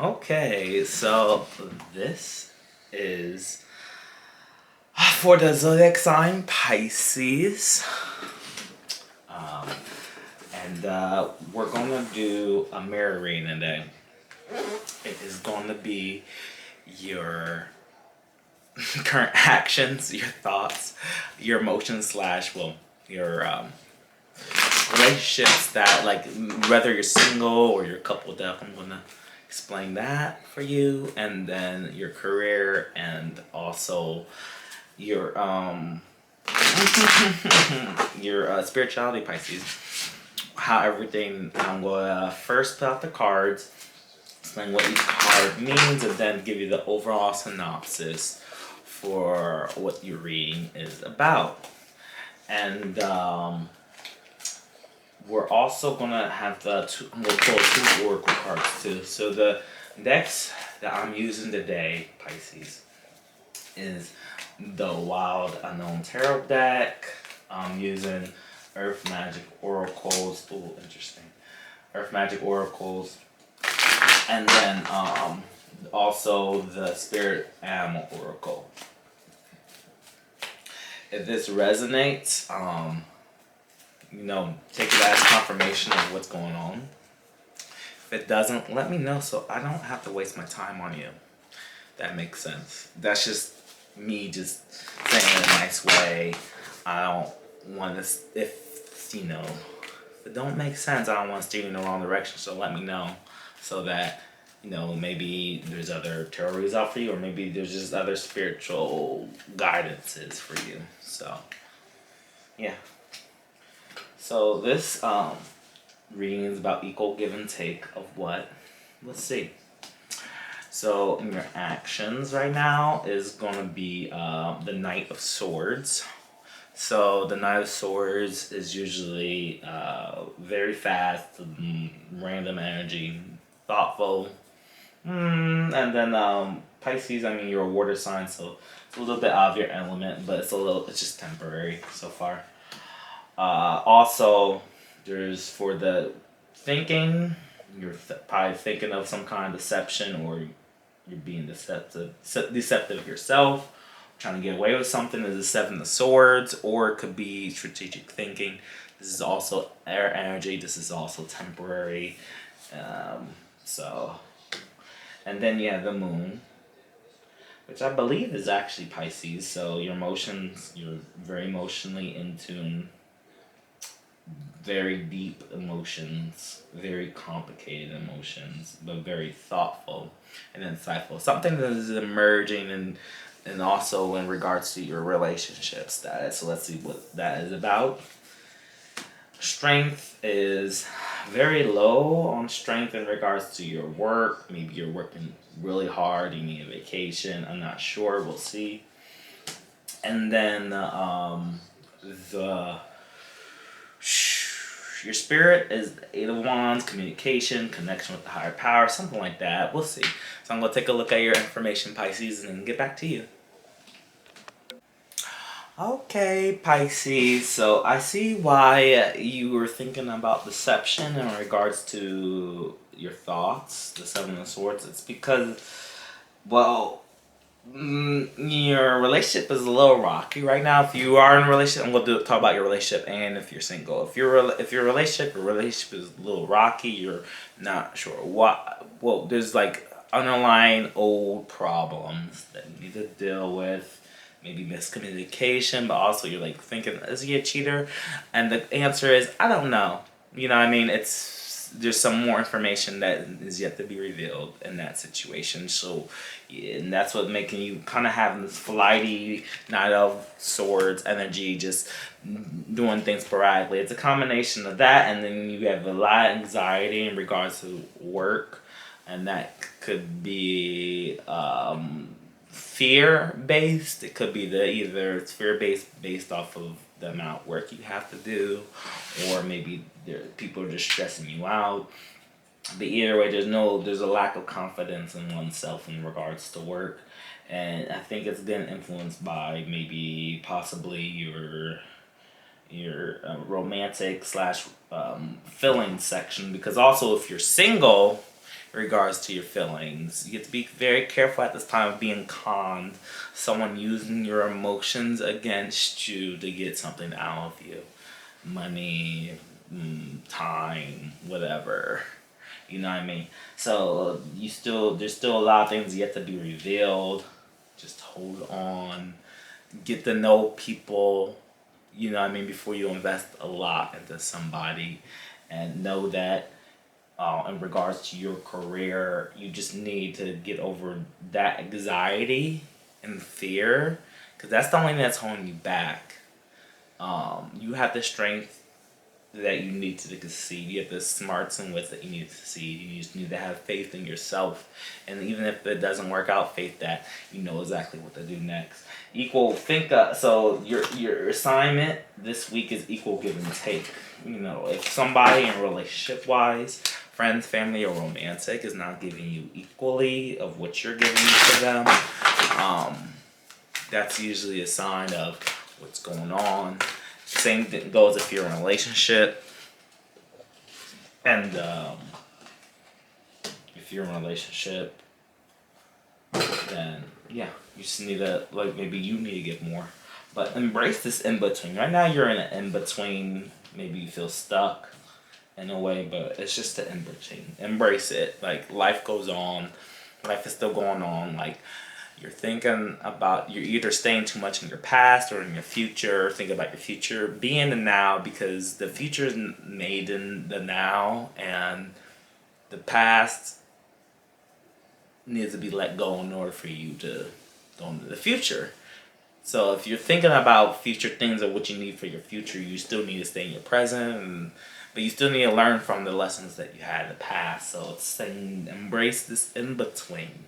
Okay, so this is for the zodiac sign Pisces. Um, and we're going to do a mirror reading today. It is going to be your current actions, your thoughts, your emotions, slash, well, your relationships that, like, whether you're single or you're coupled up. I'm going to explain that for you, and then your career, and also your your spirituality, Pisces. How everything. I'm gonna first put out the cards, explain what each card means, and then give you the overall synopsis for what your reading is about. And we're also gonna have we'll pull two oracle cards too. So the decks that I'm using today, Pisces, is the Wild Unknown Tarot deck. I'm using Earth Magic Oracles. Oh, interesting. Earth Magic Oracles. And then also the Spirit Animal Oracle. If this resonates, take it as confirmation of what's going on. If it doesn't, let me know so I don't have to waste my time on you. That makes sense. That's just me just saying it in a nice way. I don't want to, if it don't make sense, I don't want to steer you in the wrong direction. So let me know so that, maybe there's other tarot reads out for you, or maybe there's just other spiritual guidances for you. So, yeah. So this reading is about equal give and take of what? Let's see. So in your actions right now is going to be the Knight of Swords. So the Knight of Swords is usually very fast, random energy, thoughtful. And then Pisces, I mean, you're a water sign, so it's a little bit out of your element, but it's just temporary so far. Also, there's for the thinking, you're probably thinking of some kind of deception, or you're being deceptive yourself, trying to get away with something. This is Seven of Swords, or it could be strategic thinking. This is also air energy. This is also temporary. And then you have the Moon, which I believe is actually Pisces. So your emotions, you're very emotionally in tune. Very deep emotions, very complicated emotions, but very thoughtful and insightful. Something that is emerging and also in regards to your relationship status. So let's see what that is about. Strength is very low on strength in regards to your work. Maybe you're working really hard, you need a vacation. I'm not sure, we'll see. And then your spirit is Eight of Wands, communication, connection with the higher power, something like that. We'll see. So I'm going to take a look at your information, Pisces, and then get back to you. Okay, Pisces. So I see why you were thinking about deception in regards to your thoughts, the Seven of Swords. It's because, well, your relationship is a little rocky right now. If you are in a relationship, I'm going to talk about your relationship, and if you're single. If your relationship is a little rocky, you're not sure what. Well, there's like underlying old problems that you need to deal with. Maybe miscommunication, but also you're like thinking, is he a cheater? And the answer is, I don't know. You know what I mean? There's some more information that is yet to be revealed in that situation. So, yeah, and that's what making you kind of having this flighty Knight of Swords energy, just doing things sporadically. It's a combination of that, and then you have a lot of anxiety in regards to work, and that could be fear-based. It could be either fear-based based off of the amount of work you have to do, or maybe people are just stressing you out. But either way, there's a lack of confidence in oneself in regards to work, and I think it's been influenced by maybe possibly your romantic slash filling section, because also if you're single, in regards to your feelings. You have to be very careful at this time of being conned. Someone using your emotions against you to get something out of you. Money, time, whatever. You know what I mean? So there's still a lot of things yet to be revealed. Just hold on. Get to know people, you know what I mean, before you invest a lot into somebody. And know that in regards to your career, you just need to get over that anxiety and fear. Because that's the only thing that's holding you back. You have the strength that you need to succeed. You have the smarts and wits that you need to succeed. You just need to have faith in yourself. And even if it doesn't work out, faith that you know exactly what to do next. So your assignment this week is equal give and take. You know, if somebody in relationship wise, friends, family, or romantic is not giving you equally of what you're giving to them, that's usually a sign of what's going on. Same thing goes if you're in a relationship. And if you're in a relationship, then yeah, you just need to, like, maybe you need to give more. But embrace this in between. Right now you're in an in between. Maybe you feel stuck in a way, but it's just the in between. Embrace it. Like, life goes on. Life is still going on. Like, you're either staying too much in your past or in your future. Think about your future. Be in the now, because the future is made in the now, and the past needs to be let go in order for you to go into the future. So if you're thinking about future things or what you need for your future, you still need to stay in your present, but you still need to learn from the lessons that you had in the past. So it's saying embrace this in between.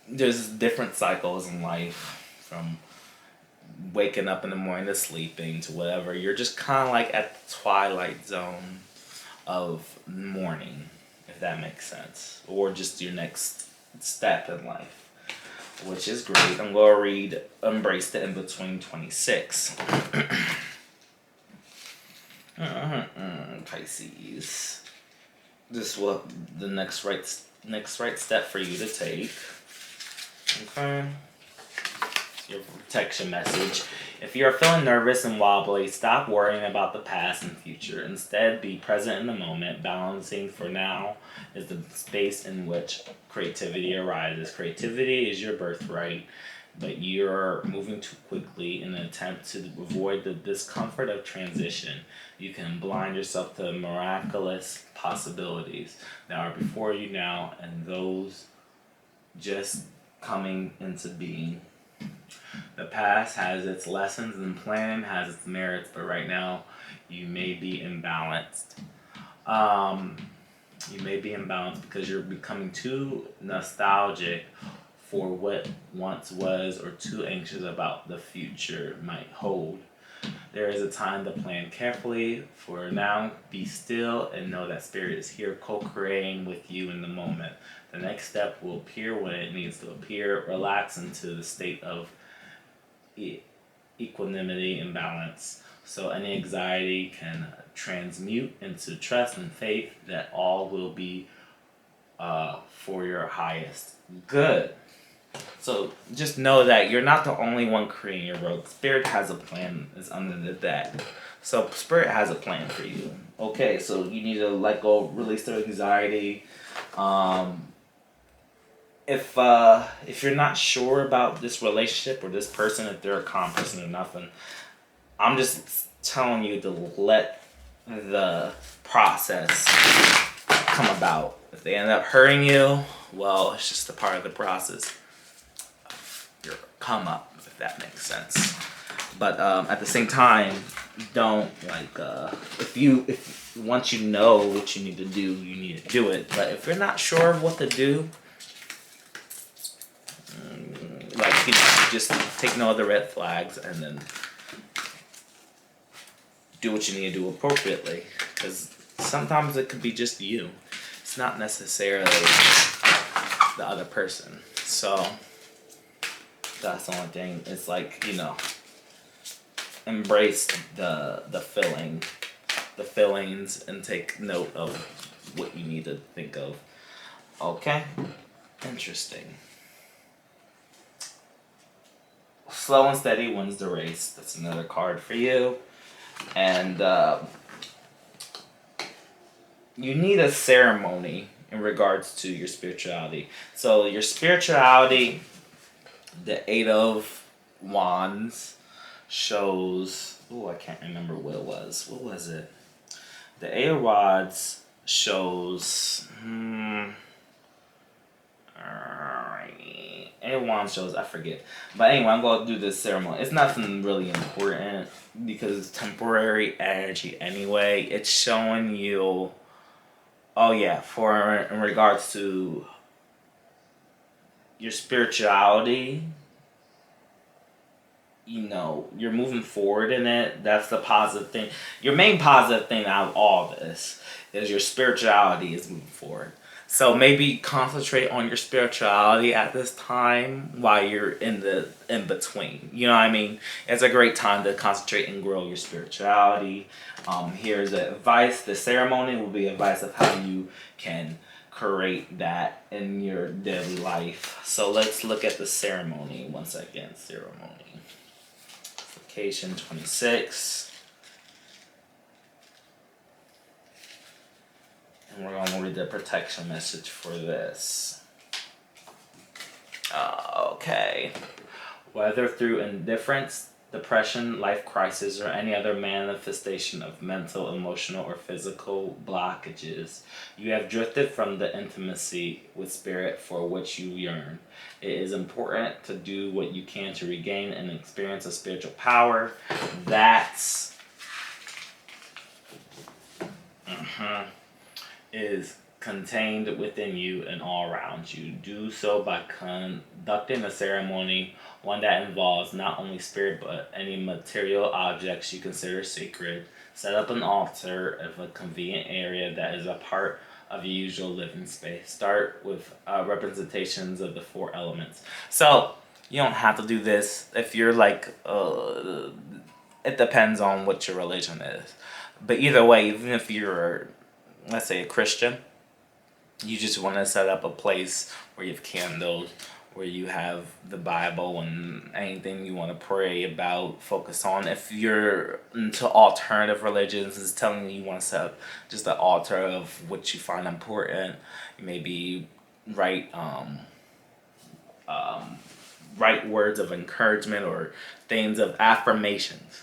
There's different cycles in life, from waking up in the morning to sleeping to whatever. You're just kind of like at the twilight zone of morning, if that makes sense, or just your next step in life, which is great. I'm going to read Embrace the In-Between 26. Pisces. This is what the next right step for you to take. Okay. Your protection message. If you're feeling nervous and wobbly, stop worrying about the past and future. Instead, be present in the moment. Balancing for now is the space in which creativity arises. Creativity is your birthright, but you're moving too quickly in an attempt to avoid the discomfort of transition. You can blind yourself to miraculous possibilities that are before you now, and those just coming into being. The past has its lessons and plan has its merits, but right now you may be imbalanced. You may be imbalanced because you're becoming too nostalgic for what once was, or too anxious about the future might hold. There is a time to plan carefully. For now, be still and know that Spirit is here co-creating with you in the moment. The next step will appear when it needs to appear. Relax into the state of equanimity and balance, so any anxiety can transmute into trust and faith that all will be for your highest good. So just know that you're not the only one creating your world. Spirit has a plan. Is under that. So Spirit has a plan for you. Okay, so you need to let go, release the anxiety. If you're not sure about this relationship or this person, if they're accomplishing or nothing, I'm just telling you to let the process come about. If they end up hurting you, well, it's just a part of the process. Your come up, if that makes sense. But at the same time, don't if once you know what you need to do, you need to do it. But if you're not sure of what to do, just take note of the red flags and then do what you need to do appropriately. Because sometimes it could be just you. It's not necessarily the other person. So that's the only thing. It's like, embrace the feelings and take note of what you need to think of. Okay, interesting. Slow and steady wins the race. That's another card for you. And you need a ceremony in regards to your spirituality. So your spirituality, the Eight of Wands shows. Oh, I can't remember what it was. What was it? The Eight of Wands shows. Eight of Wands shows. I forget. But anyway, I'm going to do this ceremony. It's nothing really important because it's temporary energy anyway. It's showing you. Oh yeah, for in regards to your spirituality, you know, you're moving forward in it. That's the positive thing. Your main positive thing out of all this is your spirituality is moving forward. So maybe concentrate on your spirituality at this time while you're in the in between. You know what I mean? It's a great time to concentrate and grow your spirituality. Here's the advice. The ceremony will be advice of how you can create that in your daily life. So let's look at the ceremony once again. Ceremony. Vacation 26. And we're going to read the protection message for this. Okay. Whether through indifference, depression, life crisis, or any other manifestation of mental, emotional, or physical blockages, you have drifted from the intimacy with spirit for which you yearn. It is important to do what you can to regain and experience a spiritual power that's is contained within you and all around you. Do so by conducting a ceremony, one that involves not only spirit but any material objects you consider sacred. Set up an altar of a convenient area that is a part of your usual living space. Start with representations of the four elements. So you don't have to do this if you're like. It depends on what your religion is, but either way, even if you're, let's say, a Christian, you just want to set up a place where you have candles, where you have the Bible and anything you want to pray about, focus on. If you're into alternative religions, it's telling you want to set up just an altar of what you find important. Maybe write write words of encouragement or things of affirmations.